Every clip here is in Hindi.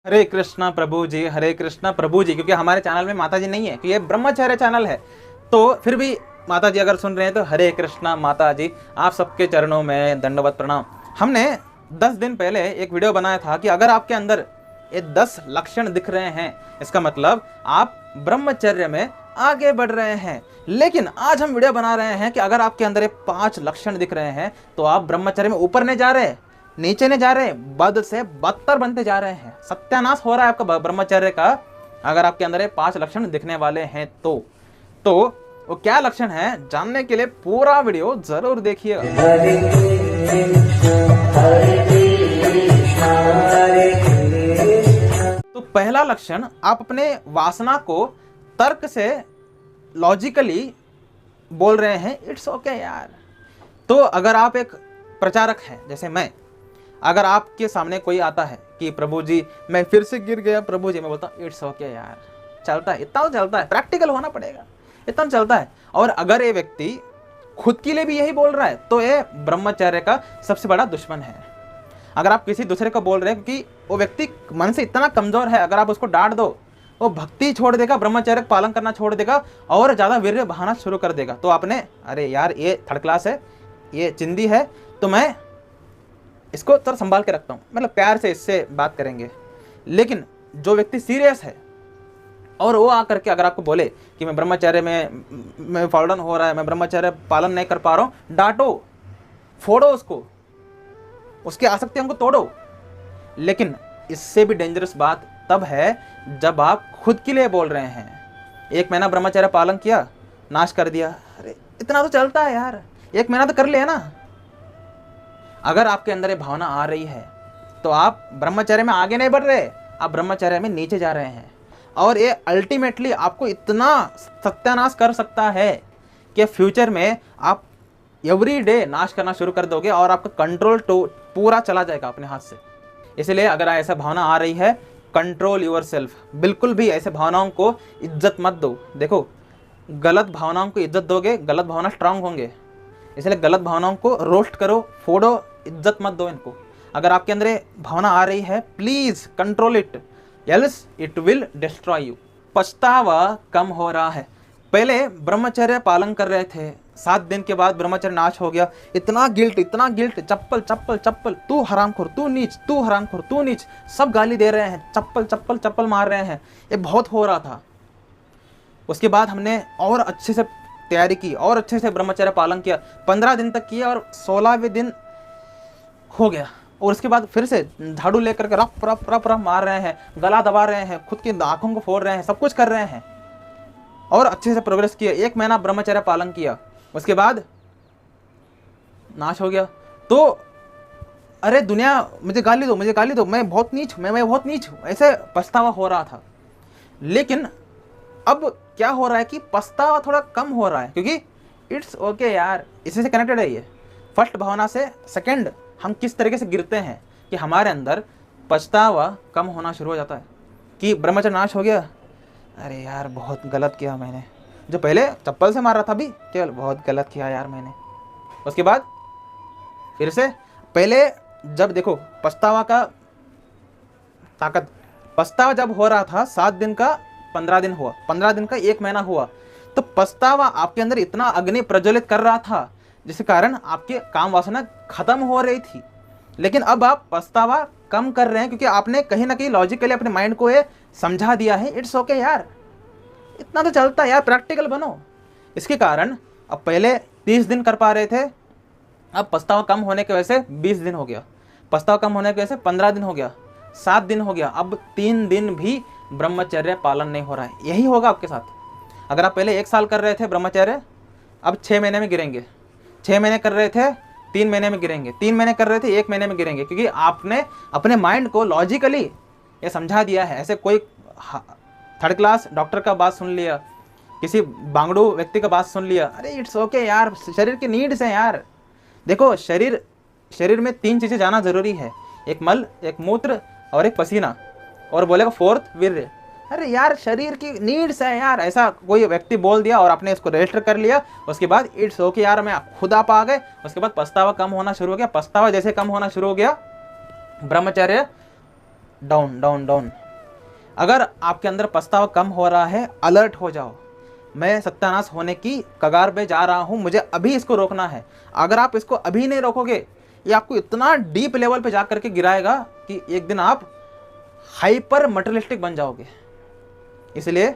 हरे कृष्णा प्रभु जी, हरे कृष्णा प्रभु जी। क्योंकि हमारे चैनल में माता जी नहीं है, कि ये ब्रह्मचर्य चैनल है, तो फिर भी माता जी अगर सुन रहे हैं तो हरे कृष्णा माता जी, आप सबके चरणों में दंडवत प्रणाम। हमने 10 दिन पहले एक वीडियो बनाया था कि अगर आपके अंदर ये 10 लक्षण दिख रहे हैं, इसका मतलब आप ब्रह्मचर्य में आगे बढ़ रहे हैं। लेकिन आज हम वीडियो बना रहे हैं कि अगर आपके अंदर ये 5 लक्षण दिख रहे हैं तो आप ब्रह्मचर्य में ऊपर नहीं जा रहे, नीचे नहीं जा रहे, बद से बदतर बनते जा रहे हैं, सत्यानाश हो रहा है आपका ब्रह्मचर्य का। अगर आपके अंदर ये 5 लक्षण दिखने वाले हैं तो वो क्या लक्षण है, जानने के लिए पूरा वीडियो जरूर देखिएगा। तो पहला लक्षण, आप अपने वासना को तर्क से लॉजिकली बोल रहे हैं इट्स ओके यार। तो अगर आप एक प्रचारक हैं, जैसे मैं, अगर आपके सामने कोई आता है कि प्रभु जी मैं फिर से गिर गया प्रभु जी, मैं बोलता हूँ इट्स ओके यार, चलता है, इतना तो चलता है, प्रैक्टिकल होना पड़ेगा, इतना चलता है। और अगर ये व्यक्ति खुद के लिए भी यही बोल रहा है तो ये ब्रह्मचर्य का सबसे बड़ा दुश्मन है। अगर आप किसी दूसरे को बोल रहे हैं, क्योंकि वो व्यक्ति मन से इतना कमजोर है, अगर आप उसको डांट दो वो भक्ति छोड़ देगा, ब्रह्मचर्य का पालन करना छोड़ देगा और ज़्यादा वीर्य बहाना शुरू कर देगा। तो आपने अरे यार ये थर्ड क्लास है, ये चिंदी है, तो मैं इसको थोड़ा संभाल के रखता हूँ, मतलब प्यार से इससे बात करेंगे। लेकिन जो व्यक्ति सीरियस है और वो आकर के अगर आपको बोले कि मैं ब्रह्मचर्य में फॉल डाउन हो रहा है, मैं ब्रह्मचर्य पालन नहीं कर पा रहा हूँ, डांटो, फोड़ो उसको, उसकी आसक्तियों को तोड़ो। लेकिन इससे भी डेंजरस बात तब है जब आप खुद के लिए बोल रहे हैं। 1 महीना ब्रह्मचर्य पालन किया, नाश कर दिया, अरे इतना तो चलता है यार, 1 महीना तो कर लिया ना। अगर आपके अंदर ये भावना आ रही है तो आप ब्रह्मचर्य में आगे नहीं बढ़ रहे, आप ब्रह्मचर्य में नीचे जा रहे हैं। और ये अल्टीमेटली आपको इतना सत्यानाश कर सकता है कि फ्यूचर में आप एवरी डे नाश करना शुरू कर दोगे और आपका कंट्रोल तो पूरा चला जाएगा अपने हाथ से। इसलिए अगर ऐसा भावना आ रही है, कंट्रोल योर सेल्फ। बिल्कुल भी ऐसे भावनाओं को इज्जत मत दो। देखो, गलत भावनाओं को इज्जत दोगे, गलत भावना स्ट्रांग होंगे। इसलिए गलत भावनाओं को रोस्ट करो, फोड़ो, इज्जत मत दो इनको। अगर आपके अंदर ये भावना आ रही है, please control it, else it will destroy you. पछतावा कम हो रहा है। पहले ब्रह्मचर्य पालन कर रहे थे, 7 दिन के बाद ब्रह्मचर्य नाश हो गया, इतना गिल्ट, चप्पल चप्पल चप्पल, तू हरामखोर, तू नीच, तू हरामखोर, तू नीच, सब गाली दे रहे हैं, चप्पल चप्पल चप्पल मार रहे हैं, ये बहुत हो रहा था। उसके बाद हमने और अच्छे से तैयारी की और अच्छे से ब्रह्मचर्य पालन किया, 15 दिन तक किया और 16वें दिन हो गया। और उसके बाद फिर से झाड़ू लेकर के रफ रफ रफ रफ मार रहे हैं, गला दबा रहे हैं, खुद की आंखों को फोड़ रहे हैं, सब कुछ कर रहे हैं और अच्छे से प्रोग्रेस किया। 1 महीना ब्रह्मचर्य पालन किया, उसके बाद नाश हो गया। तो अरे दुनिया मुझे गाली दो, मुझे गाली दो, मैं बहुत नीच हूँ, मैं बहुत नीच हूँ, ऐसे पछतावा हो रहा था। लेकिन अब क्या हो रहा है कि पछतावा थोड़ा कम हो रहा है, क्योंकि इट्स ओके यार, इसी से कनेक्टेड है ये। फर्स्ट भावना से सेकंड हम किस तरीके से गिरते हैं कि हमारे अंदर पछतावा कम होना शुरू हो जाता है कि ब्रह्मचर्य नाश हो गया, अरे यार बहुत गलत किया मैंने, जो पहले चप्पल से मार रहा था अभी केवल बहुत गलत किया यार मैंने। उसके बाद फिर से पहले जब देखो पछतावा का ताकत, पछतावा जब हो रहा था 7 दिन का 15 दिन हुआ, 15 दिन का 1 महीना हुआ, तो पछतावा आपके अंदर इतना अग्नि प्रज्वलित कर रहा था जिसके कारण आपके काम वासना खत्म हो रही थी। लेकिन अब आप पछतावा कम कर रहे हैं क्योंकि आपने कहीं ना कहीं लॉजिकली अपने माइंड को ये समझा दिया है इट्स ओके यार, इतना तो चलता है यार, प्रैक्टिकल बनो। इसके कारण अब पहले 30 दिन कर पा रहे थे, अब पछतावा कम होने की वजह से 20 दिन हो गया, पछतावा कम होने की वजह से 15 दिन हो गया, 7 दिन हो गया, अब 3 दिन भी ब्रह्मचर्य पालन नहीं हो रहा है। यही होगा आपके साथ। अगर आप पहले 1 साल कर रहे थे ब्रह्मचर्य, अब 6 महीने में गिरेंगे, 6 महीने कर रहे थे 3 महीने में गिरेंगे, 3 महीने कर रहे थे 1 महीने में गिरेंगे, क्योंकि आपने अपने माइंड को लॉजिकली ये समझा दिया है। ऐसे कोई थर्ड क्लास डॉक्टर का बात सुन लिया, किसी बांगड़ू व्यक्ति का बात सुन लिया, अरे इट्स ओके यार, शरीर की नीड्स है यार। देखो शरीर में 3 चीज़ें जाना जरूरी है, एक मल, एक मूत्र और एक पसीना, और बोलेगा 4th वीर्य। अरे यार शरीर की नीड्स है यार, ऐसा कोई व्यक्ति बोल दिया और आपने इसको रजिस्टर कर लिया, उसके बाद इट्स ओके यार मैं खुद आप आ गए, उसके बाद पछतावा कम होना शुरू हो गया। पछतावा जैसे कम होना शुरू हो गया, ब्रह्मचर्य डाउन डाउन डाउन। अगर आपके अंदर पछतावा कम हो रहा है, अलर्ट हो जाओ, मैं सत्यानाश होने की कगार पे जा रहा हूँ, मुझे अभी इसको रोकना है। अगर आप इसको अभी नहीं रोकोगे, ये आपको इतना डीप लेवल पे जा करके गिराएगा कि एक दिन आप हाइपर मटेरियलिस्टिक बन जाओगे। इसलिए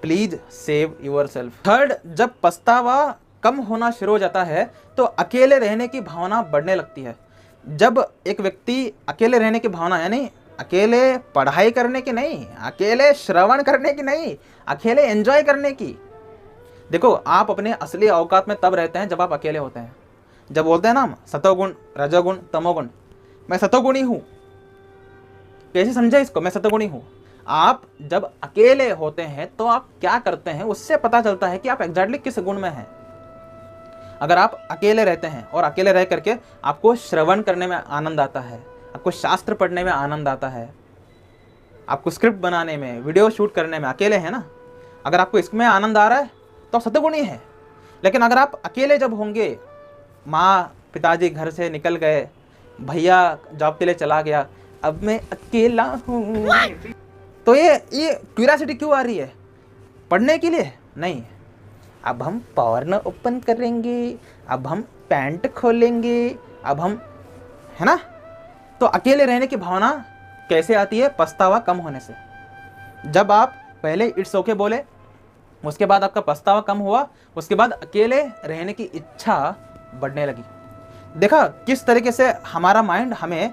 please save your self. Third, जब पछतावा कम होना शुरू हो जाता है तो अकेले रहने की भावना बढ़ने लगती है। जब एक व्यक्ति अकेले रहने की भावना, यानी अकेले पढ़ाई करने की नहीं, अकेले श्रवण करने की नहीं, अकेले एंजॉय करने की। देखो, आप अपने असली औकात में तब रहते हैं जब आप अकेले होते हैं। जब बोलते हैं ना हम सतोगुण रजोगुण तमोगुण, मैं सतोगुणी हूं। कैसे समझे इसको? मैं सतोगुणी हूं। आप जब अकेले होते हैं तो आप क्या करते हैं, उससे पता चलता है कि आप एग्जैक्टली किस गुण में हैं। अगर आप अकेले रहते हैं और अकेले रह करके आपको श्रवण करने में आनंद आता है, आपको शास्त्र पढ़ने में आनंद आता है, आपको स्क्रिप्ट बनाने में, वीडियो शूट करने में, अकेले हैं ना, अगर आपको इसमें आनंद आ रहा है तो सतगुणी है। लेकिन अगर आप अकेले जब होंगे, माँ पिताजी घर से निकल गए, भैया जॉब के लिए चला गया, अब मैं अकेला हूँ, तो ये क्यूरियोसिटी क्यों आ रही है? पढ़ने के लिए नहीं। अब हम पॉर्न ओपन करेंगे, अब हम पैंट खोलेंगे, अब हम, है ना। तो अकेले रहने की भावना कैसे आती है? पछतावा कम होने से। जब आप पहले इट्स ओके बोले, उसके बाद आपका पछतावा कम हुआ, उसके बाद अकेले रहने की इच्छा बढ़ने लगी। देखा किस तरीके से हमारा माइंड हमें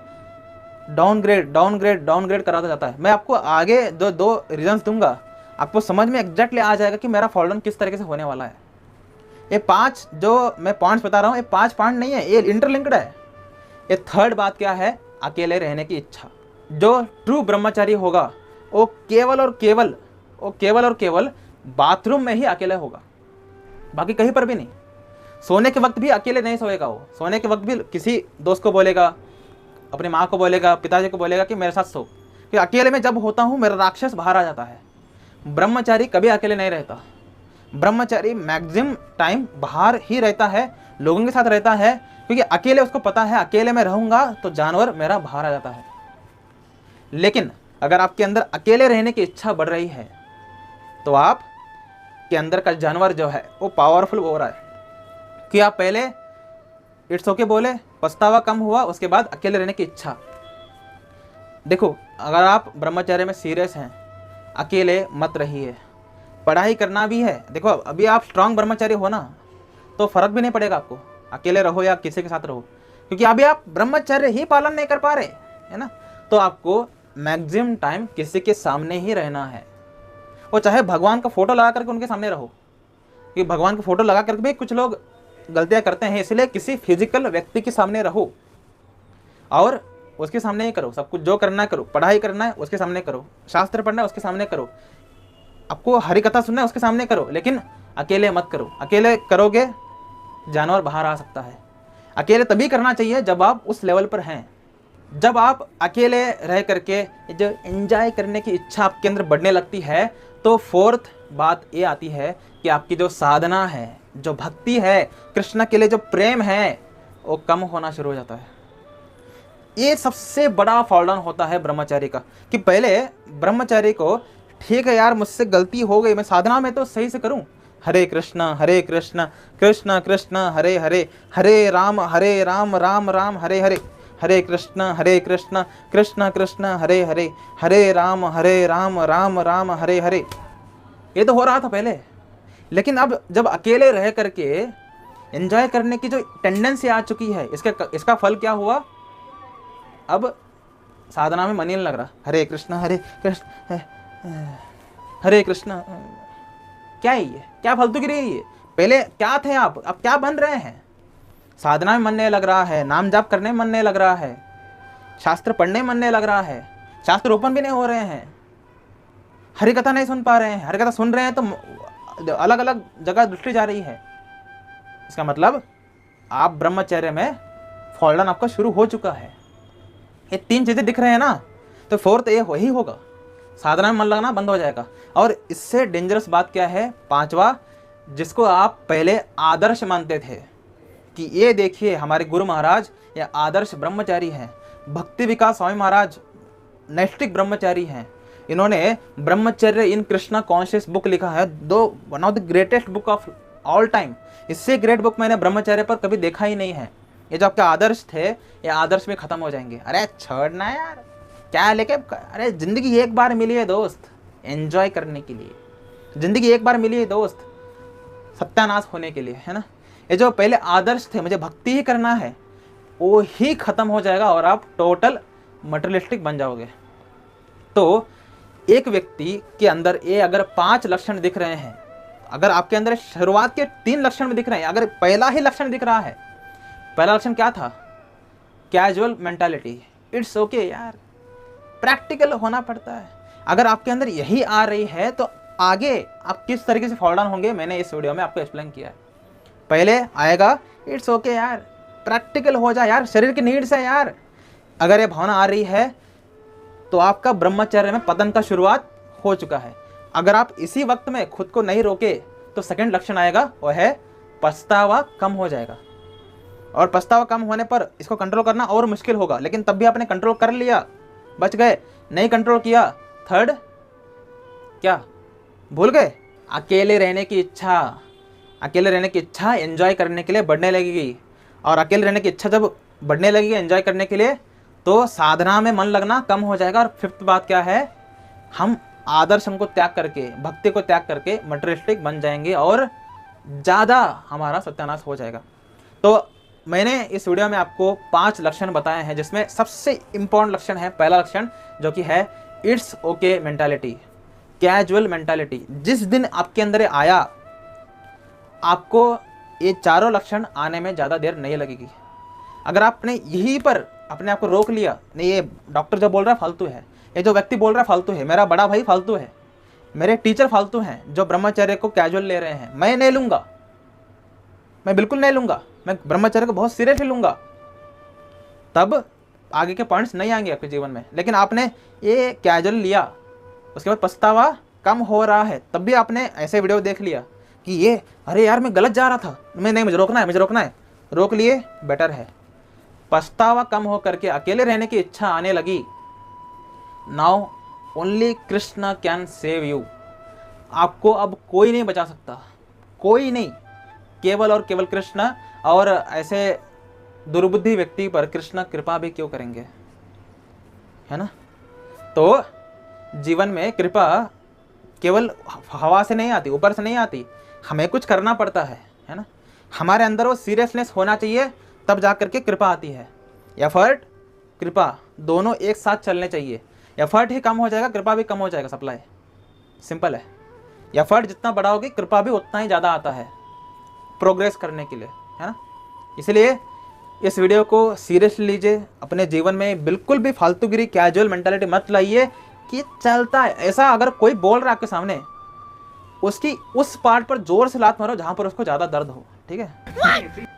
डाउनग्रेड कराता जाता है। मैं आपको आगे दो रीजंस दूंगा, आपको समझ में एग्जैक्टली आ जाएगा कि मेरा फॉल डाउन किस तरीके से होने वाला है। ये 5 जो मैं पॉइंट्स बता रहा हूँ, ये 5 पॉइंट नहीं है, ये इंटरलिंक्ड है। ये थर्ड बात क्या है? अकेले रहने की इच्छा। जो ट्रू ब्रह्मचारी होगा वो केवल और केवल बाथरूम में ही अकेले होगा, बाकी कहीं पर भी नहीं। सोने के वक्त भी अकेले नहीं सोएगा वो। सोने के वक्त भी किसी दोस्त को बोलेगा, अपनी माँ को बोलेगा, पिताजी को बोलेगा कि मेरे साथ सो, कि अकेले में जब होता हूँ मेरा राक्षस बाहर आ जाता है। ब्रह्मचारी कभी अकेले नहीं रहता। ब्रह्मचारी मैक्सिमम टाइम बाहर ही रहता है, लोगों के साथ रहता है, क्योंकि अकेले उसको पता है अकेले में रहूंगा तो जानवर मेरा बाहर आ जाता है। लेकिन अगर आपके अंदर अकेले रहने की इच्छा बढ़ रही है तो आप के अंदर का जानवर जो है वो पावरफुल हो रहा है, कि आप पहले इट्स ओके बोले, पछतावा कम हुआ, उसके बाद अकेले रहने की इच्छा। देखो, अगर आप ब्रह्मचर्य में सीरियस हैं, अकेले मत रहिए। पढ़ाई करना भी है। देखो, अभी आप स्ट्रांग ब्रह्मचारी हो ना, तो फर्क भी नहीं पड़ेगा आपको अकेले रहो या किसी के साथ रहो, क्योंकि अभी आप ब्रह्मचर्य ही पालन नहीं कर पा रहे, है ना। तो आपको मैक्सिमम टाइम किसी के सामने ही रहना है। वो चाहे भगवान का फोटो लगा करके उनके सामने रहो, कि भगवान का फोटो लगा करके भी कुछ लोग गलतियां करते हैं, इसलिए किसी फिजिकल व्यक्ति के सामने रहो और उसके सामने ही करो। सब कुछ जो करना है करो, पढ़ाई करना है उसके सामने करो, शास्त्र पढ़ना है उसके सामने करो, आपको हरि कथा सुनना है उसके सामने करो, लेकिन अकेले मत करो। अकेले करोगे जानवर बाहर आ सकता है। अकेले तभी करना चाहिए जब आप उस लेवल पर हैं। जब आप अकेले रह करके जो एंजॉय करने की इच्छा आपके अंदर बढ़ने लगती है, तो फोर्थ बात ये आती है कि आपकी जो साधना है, जो भक्ति है, कृष्ण के लिए जो प्रेम है, वो कम होना शुरू हो जाता है। ये सबसे बड़ा फॉल डाउन होता है ब्रह्मचारी का, कि पहले ब्रह्मचारी को ठीक है यार, मुझसे गलती हो गई, मैं साधना में तो सही से करूं, हरे कृष्ण कृष्ण कृष्ण हरे हरे, हरे राम राम राम हरे हरे, हरे कृष्ण कृष्ण कृष्ण हरे हरे, हरे राम राम राम हरे हरे। ये तो हो रहा था पहले, लेकिन अब जब अकेले रह करके एंजॉय करने की जो टेंडेंसी आ चुकी है, इसका फल क्या हुआ? अब साधना में मन ही नहीं लग रहा। हरे कृष्ण हरे कृष्ण, क्या है ये? क्या फालतू की रही है? पहले क्या थे आप, अब क्या बन रहे हैं? साधना में मन नहीं लग रहा है, नाम जाप करने में मन नहीं लग रहा है, शास्त्र पढ़ने में मन नहीं लग रहा है, शास्त्र ओपन भी नहीं हो रहे हैं, हरि कथा नहीं सुन पा रहे हैं। हरि कथा सुन रहे हैं तो अलग अलग जगह दृष्टि जा रही है। इसका मतलब आप ब्रह्मचर्य में फॉल डाउन आपका शुरू हो चुका है। ये 3 चीजें दिख रहे हैं ना, तो फोर्थ ये वही होगा, साधना में मन लगना बंद हो जाएगा। और इससे डेंजरस बात क्या है? 5वां, जिसको आप पहले आदर्श मानते थे कि ये देखिए हमारे गुरु महाराज या आदर्श ब्रह्मचारी हैं, भक्ति विकास स्वामी महाराज नैष्ठिक ब्रह्मचारी हैं, इन्होंने ब्रह्मचर्य इन कृष्णा कॉन्शियस बुक लिखा है, दो one of the greatest book of all time. इससे ग्रेट बुक मैंने ब्रह्मचर्य पर कभी देखा ही नहीं है। ये जो आपके आदर्श थे, ये आदर्श में खत्म हो जाएंगे। अरे छोड़ना यार, क्या लेके, अरे जिंदगी एक बार मिली है दोस्त, एंजॉय करने के लिए। जिंदगी एक बार मिली है दोस्त, सत्यानाश होने के लिए, है ना। ये जो पहले आदर्श थे, मुझे भक्ति ही करना है, वो ही खत्म हो जाएगा और आप टोटल मटेरियलिस्टिक बन जाओगे। तो एक व्यक्ति के अंदर ये अगर 5 लक्षण दिख रहे हैं, अगर आपके अंदर शुरुआत के 3 लक्षण में दिख रहे हैं, अगर पहला ही लक्षण दिख रहा है, पहला लक्षण क्या था? Casual mentality. इट्स ओके यार, प्रैक्टिकल होना पड़ता है। अगर आपके अंदर यही आ रही है तो आगे आप किस तरीके से फॉल डाउन होंगे, मैंने इस वीडियो में आपको एक्सप्लेन किया है। पहले आएगा इट्स ओके यार, प्रैक्टिकल हो जाए यार, शरीर की नीड्स है यार। अगर ये भावना आ रही है तो आपका ब्रह्मचर्य में पतन का शुरुआत हो चुका है। अगर आप इसी वक्त में खुद को नहीं रोके तो सेकंड लक्षण आएगा, वह है पछतावा कम हो जाएगा। और पछतावा कम होने पर इसको कंट्रोल करना और मुश्किल होगा, लेकिन तब भी आपने कंट्रोल कर लिया, बच गए। नहीं कंट्रोल किया, थर्ड क्या भूल गए? अकेले रहने की इच्छा। अकेले रहने की इच्छा एंजॉय करने के लिए बढ़ने लगेगी, और अकेले रहने की इच्छा जब बढ़ने लगेगी एंजॉय करने के लिए, तो साधना में मन लगना कम हो जाएगा। और फिफ्थ बात क्या है? हम आदर्शन को त्याग करके, भक्ति को त्याग करके मटेरियलिस्टिक बन जाएंगे और ज़्यादा हमारा सत्यानाश हो जाएगा। तो मैंने इस वीडियो में आपको 5 लक्षण बताए हैं, जिसमें सबसे इम्पोर्टेंट लक्षण है पहला लक्षण, जो कि है it's okay mentality, casual mentality. जिस दिन आपके अंदर आया, आपको ये चारों लक्षण आने में ज़्यादा देर नहीं लगेगी। अगर आपने यहीं पर अपने आप को रोक लिया, नहीं ये डॉक्टर जो बोल रहा है फालतू है, ये जो व्यक्ति बोल रहा है फालतू है, मेरा बड़ा भाई फालतू है, मेरे टीचर फालतू हैं जो ब्रह्मचर्य को कैजुअल ले रहे हैं, मैं नहीं लूँगा, मैं बिल्कुल नहीं लूँगा, मैं ब्रह्मचर्य को बहुत सीरियसली लूँगा, तब आगे के पॉइंट्स नहीं आएंगे आपके जीवन में। लेकिन आपने ये कैजुअल लिया, उसके बाद पछतावा कम हो रहा है, तब भी आपने ऐसे वीडियो देख लिया कि ये अरे यार मैं गलत जा रहा था, मैं नहीं, मुझे रोकना है, मुझे रोकना है, रोक लिए, बेटर है। पछतावा कम हो करके अकेले रहने की इच्छा आने लगी। Now only Krishna can save you. आपको अब कोई नहीं बचा सकता, कोई नहीं, केवल और केवल कृष्ण। और ऐसे दुर्बुद्धि व्यक्ति पर कृष्ण कृपा भी क्यों करेंगे, है ना। तो जीवन में कृपा केवल हवा से नहीं आती, ऊपर से नहीं आती, हमें कुछ करना पड़ता है ना। हमारे अंदर वो सीरियसनेस होना चाहिए, तब जा करके कृपा आती है। एफर्ट कृपा दोनों एक साथ चलने चाहिए। एफर्ट ही कम हो जाएगा, कृपा भी कम हो जाएगा, सप्लाई सिंपल है। एफर्ट जितना बढ़ाओगे, कृपा भी उतना ही ज़्यादा आता है प्रोग्रेस करने के लिए, है ना। इसलिए इस वीडियो को सीरियसली लीजिए, अपने जीवन में बिल्कुल भी फालतूगिरी, कैजुअल मेंटालिटी मत लाइए कि चलता है ऐसा। अगर कोई बोल रहा है आपके सामने, उसकी उस पार्ट पर जोर से लात मारो जहां पर उसको ज़्यादा दर्द हो, ठीक है।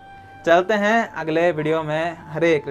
चलते हैं अगले वीडियो में। हरे कृष्ण।